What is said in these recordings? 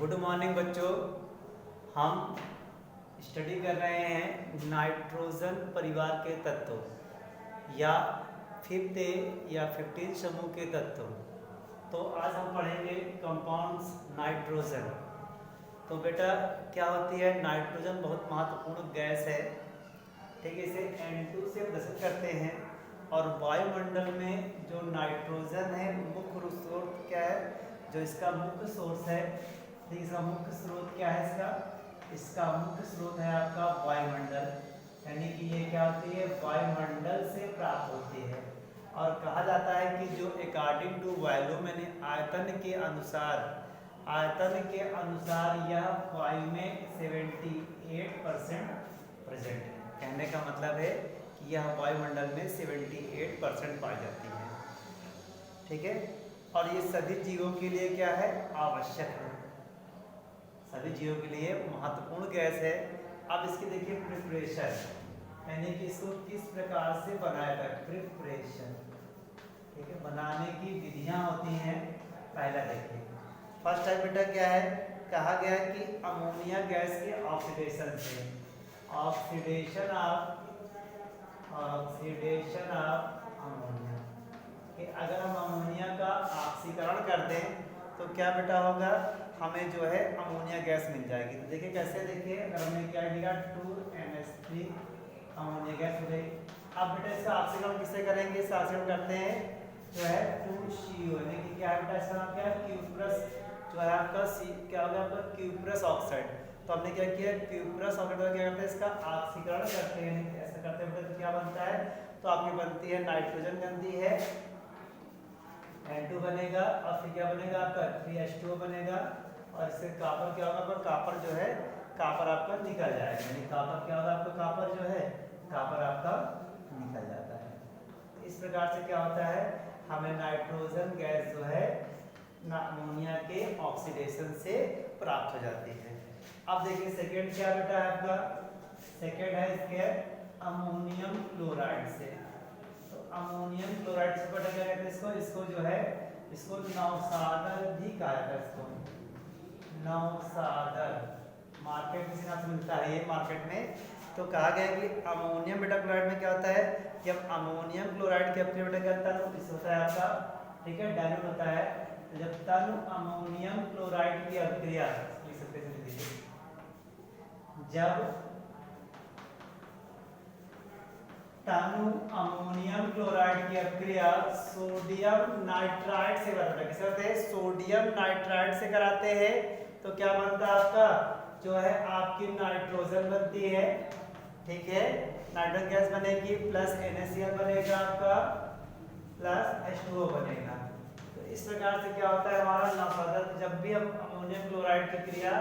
Good morning बच्चों। हम study कर रहे हैं नाइट्रोजन परिवार के तत्व या फिफ्थ या 15 समूह के तत्व। तो आज हम पढ़ेंगे कंपाउंड्स नाइट्रोजन। तो बेटा क्या होती है नाइट्रोजन? बहुत महत्वपूर्ण गैस है। ठीक है, इसे N2 से प्रदर्शित करते हैं और वायुमंडल में जो नाइट्रोजन है मुख्य स्रोत क्या है, जो इसका मुख्य सोर्स है, इसका मुख्य स्रोत क्या है? इसका मुख्य स्रोत है आपका वायुमंडल, यानी कि ये क्या होती है वायुमंडल से प्राप्त होती है। और कहा जाता है कि जो अकॉर्डिंग टू वॉल्यूम यानी आयतन के अनुसार यह वायु में 78% प्रेजेंट है। कहने का मतलब है कि यह वायुमंडल में 78% पाई जाती है। ठीक है, और ये सभी जीवों के लिए क्या है? आवश्यक है, सभी जीवों के लिए महत्वपूर्ण गैस है। अब इसकी देखिए प्रिपरेशन, यानी कि इसको किस प्रकार से बनाया जाए, प्रिपरेशन। ठीक है, बनाने की विधियां होती हैं। पहला देखिए, फर्स्ट टाइप बेटा क्या है? कहा गया है कि अमोनिया गैस के ऑक्सीडेशन से, ऑक्सीडेशन ऑफ अमोनिया कि अगर हम अमोनिया का ऑक्सीकरण कर दें तो क्या बेटा होगा? हमें जो है अमोनिया गैस मिल जाएगी। तो देखिए कैसे, देखिए अगर हमने क्या लिखा 2NH3 अमोनिया गैस हो गई। अब बेटा इसका ऑक्सीकरण किससे करेंगे? इसका ऑक्सीकरण करते हैं जो है 2CO, यानी कि क्या है बेटा इसका नाम क्या है? क्यूप्रस, जो है आपका क्या होगा आपका क्यूप्रस ऑक्साइड। तो हमने क्या किया, क्यूप्रस ऑक्साइड का क्या करते हैं, इसका ऑक्सीकरण करते हैं। ऐसा करते हैं तो क्या बनता है? तो आपकी बनती है नाइट्रोजन बनती है, N2 बनेगा और फिर क्या बनेगा आपका 3H2O बनेगा। और इससे कापर क्या होगा? पर कापर जो है कापर आपका निकल जाएगा, यानी कापर क्या होगा आपका? कापर जो है कापर आपका निकल जाता है। तो इस प्रकार से क्या होता है, हमें नाइट्रोजन गैस जो है अमोनिया के ऑक्सीडेशन से प्राप्त हो जाती है। अब देखिए सेकेंड क्या बेटा है आपका? सेकेंड है इसके अमोनियम क्लोराइड से। तो अमोनियम क्लोराइड से बेटा क्या कहते हैं इसको जो है इसको नौसादर भी कहा जाता है। इसको नौसादर मार्केट में से मिलता है ये मार्केट में। तो कहा गया है कि अमोनियम बेटा क्लोराइड में क्या होता है, जब अमोनियम क्लोराइड के अपने बेटा क्या होता है, तो होता है आपका, ठीक है, डायल्यूट होता है। तो जब तनु अमोनियम क्लोराइड की अभिक्रिया, जब तनु अमोनियम क्लोराइड की अभिक्रिया सोडियम नाइट्राइड से कराते हैं, किसे कहते हैं? सोडियम नाइट्राइड से कराते हैं। तो क्या बनता है आपका? जो है आपकी नाइट्रोजन बनती है। ठीक है, नाइट्रोजन गैस बनेगी प्लस NaCl बनेगा आपका प्लस H2O बनेगा। तो इस प्रकार से क्या होता है हमारा नौसादर, जब भी हम अमोनियम क्लोराइड की क्रिया,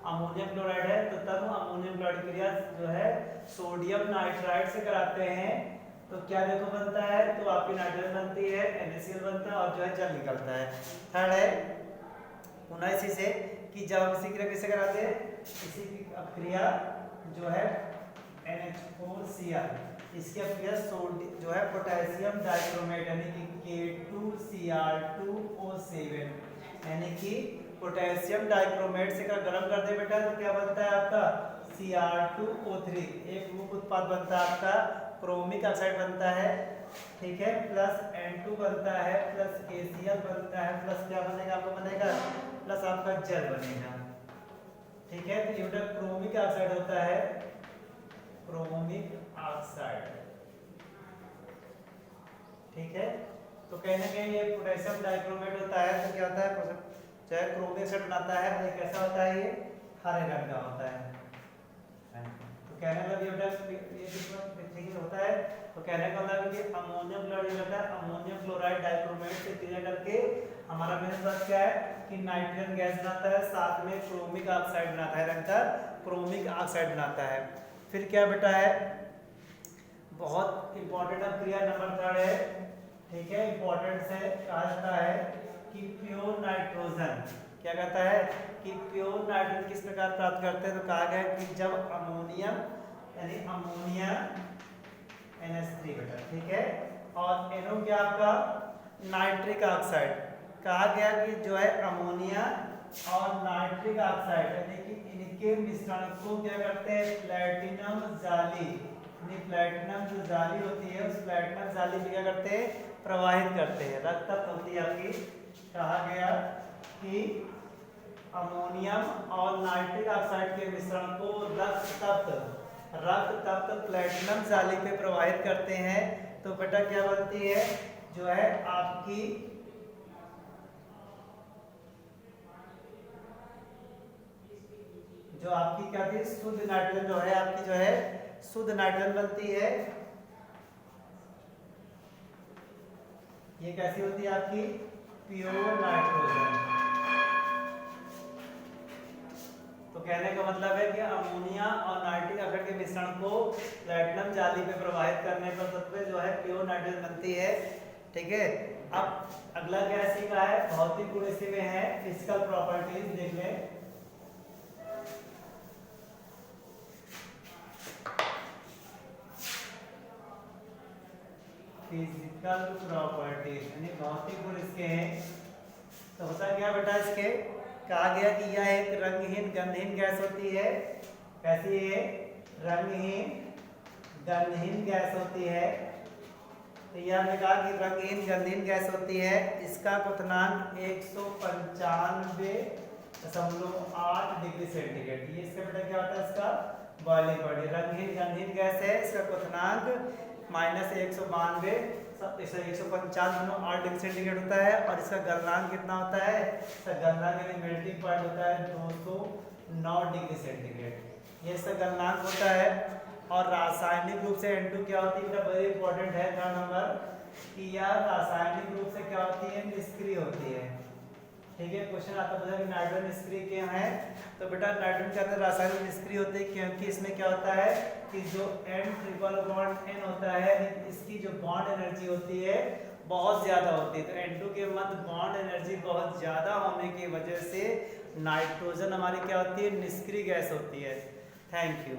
अमोनियम क्लोराइड है तो तब अमोनियम क्लोराइड की क्रिया जो है सोडियम नाइट्राइड से कराते हैं। तो क्या देखो बनता है? तो आपकी नाइट्रोजन बनती है, NaCl बनता है और जो है जल निकलता है। थर्ड है पुनः इसी से कि जब हम इसी क्रिया किससे कराते हैं, इसी की क्रिया जो है NH4Cl, इसकी अभिक्रिया जो है पोटेशियम डाइक्रोमेट यानी कि K2Cr2O7, यानी कि पोटेशियम डाइक्रोमेट से का गर्म कर दे बेटा तो क्या बनता है आपका? Cr2O3, एक मुख्य उत्पाद बनता है आपका क्रोमिक ऑक्साइड बनता है। ठीक है, प्लस N2 बनता है प्लस KCl बनता है प्लस क्या बनेगा आपको? बनेगा प्लस आपका जल बनेगा। ठीक है, तो ये क्रोमिक ऑक्साइड होता है, क्रोमिक ऑक्साइड। ठीक है, तो कहीं ना कहीं ये पोटेशियम डाइक्रोमेट होता है। तो क्या होता है, जो है क्रोमिक ऑक्साइड बनाता है। और ये कैसा होता है? ये हरे रंग का होता है। तो कहने का ये ठीक होता है। तो कहने का मतलब कि अमोनियम क्लोराइड होता है, अमोनियम क्लोराइड डाइक्रोमेट से क्रिया करके हमारा मेन बात क्या है कि नाइट्रोजन गैस बनाता है, साथ में क्रोमिक ऑक्साइड बनाता है, रंग का क्रोमिक ऑक्साइड बनाता है। फिर क्या बेटा है, बहुत इंपॉर्टेंट क्रिया नंबर थर्ड है। ठीक है, इंपॉर्टेंट से कहा जाता है कि प्योर नाइट्रोजन, क्या कहता है कि प्योर नाइट्रोजन किस प्रकार प्राप्त करते हैं? तो कहा गया कि जब अमोनियम यानी अमोनिया NH3 बेटा, ठीक है, और NO क्या आपका? Nitric oxide. कहा गया कि जो है अमोनिया और नाइट्रिक ऑक्साइड यानी कि इनके मिश्रण को क्या करते हैं, प्लैटिनम जाली, प्लैटिनम जो जाली होती है उस प्लैटिनम जाली में क्या करते हैं, प्रवाहित करते हैं। रक्त तप्त होती है आपकी, कहा गया कि अमोनियम और नाइट्रिक ऑक्साइड के मिश्रण को रक्त तप्त प्लैटिनम जाली पे प्रवाहित करते हैं तो बेटा क्या बनती है, जो है आपकी क्या थी, शुद्ध नाइट्रोजन जो है आपकी, जो है शुद्ध नाइट्रोजन बनती है। ये कैसी होती है आपकी, प्योर नाइट्रोजन। तो कहने का मतलब है कि अमोनिया और नाइट्रिक ऑक्साइड के मिश्रण को प्लैटिनम जाली पे प्रवाहित करने पर तत्व जो है प्योर नाइट्रोजन बनती है। ठीक है, अब अगला क्या इसी का है, भौतिक गुण इसी में है, फिजिकल प्रॉपर्टीज देख लें। फिजिकल प्रॉपर्टीज यानी भौतिक गुण इसके हैं। तो होता क्या बेटा, इसके कहा गया कि यह एक रंगहीन गंधहीन गैस होती है। कैसी है, रंगहीन गंधहीन गैस होती है। तो यह हमने कहा कि रंगहीन गंधहीन गैस होती है। इसका क्वथनांक 195.8 डिग्री सेंटीग्रेड। ये इसका बेटा क्या होता है, इसका बॉइलिंग पॉइंट। रंगहीन गंधहीन गैस है, इसका क्वथनांक -195.8 डिग्री सेंटीग्रेड होता है। और इसका गलनांक कितना होता है, इसका गलनांक यानी मेल्टिंग पॉइंट होता है 209 डिग्री सेंटीग्रेड। ये इसका गलनांक होता है। और रासायनिक रूप से N2 क्या होती है, वेरी इंपॉर्टेंट है, 3 नंबर, कि यह रासायनिक रूप से क्या होती है, निष्क्रिय होती है। ठीक है, क्वेश्चन आता है कि नाइट्रोजन निष्क्रिय क्यों है, तो बेटा नाइट्रोजन के अंदर रासायनिक निष्क्रिय होते हैं क्योंकि इसमें क्या होता है कि जो N ट्रिपल बॉन्ड N होता है, इसकी जो बॉन्ड एनर्जी होती है बहुत ज्यादा होती है। तो N2 के मध्य बॉन्ड एनर्जी बहुत ज्यादा होने की वजह से नाइट्रोजन हमारी क्या होती है, निष्क्रिय गैस होती है। Thank you.